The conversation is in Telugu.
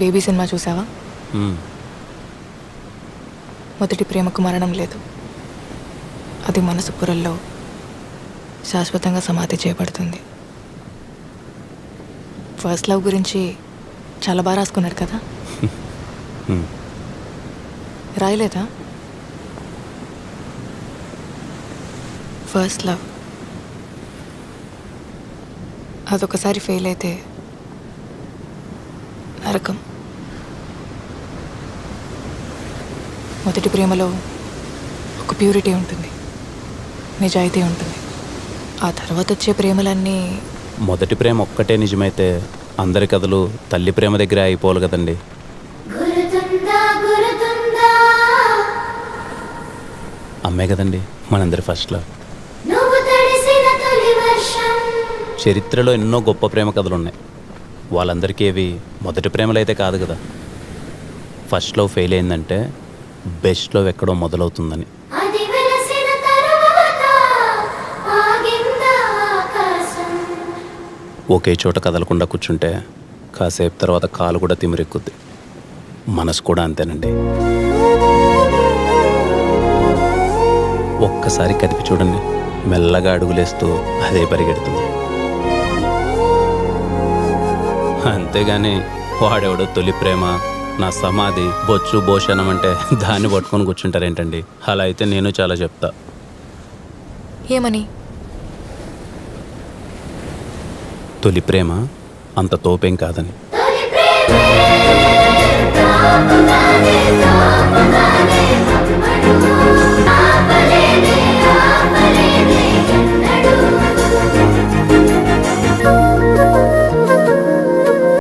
బేబీ సినిమా చూసావా? మ్మ్. మొదటి ప్రేమకు మరణం లేదు, అది మనసు పొరల్లో శాశ్వతంగా సమాధి చేయబడుతుంది. ఫస్ట్ లవ్ గురించి చాలా బాగా రాసుకున్నాడు కదా. మ్మ్. రాయలేదా? ఫస్ట్ లవ్ అదొకసారి ఫెయిల్ అయితే నరకం. మొదటి ప్రేమలో ఒక ప్యూరిటీ ఉంటుంది, నిజాయితీ ఉంటుంది. ఆ తర్వాత వచ్చే ప్రేమలన్నీ మొదటి ప్రేమ ఒక్కటే నిజమైతే అందరి కథలు తల్లి ప్రేమ దగ్గరే అయిపోవాలి కదండి. అమ్మే కదండి మనందరి ఫస్ట్ లవ్. చరిత్రలో ఎన్నో గొప్ప ప్రేమ కథలు ఉన్నాయి. వాళ్ళందరికీ ఏవి మొదటి ప్రేమలు అయితే కాదు కదా. ఫస్ట్ లవ్ ఫెయిల్ అయిందంటే బెస్ట్ లవ్ ఎక్కడో మొదలవుతుందని. ఒకే చోట కదలకుండా కూర్చుంటే కాసేపు తర్వాత కాలు కూడా తిమిరెక్కుద్ది. మనసు కూడా అంతేనండి. ఒక్కసారి కదిపి చూడండి, మెల్లగా అడుగులేస్తూ అదే పరిగెడుతుంది. అంతేగాని వాడెవడో తొలి ప్రేమ, నా సమాధి, బొచ్చు భోషణం అంటే దాన్ని పట్టుకొని కూర్చుంటారేంటండి? అలా అయితే నేను చాలా చెప్తా. ఏమని? తొలి ప్రేమ అంత తోపేం కాదని. తొలి ప్రేమ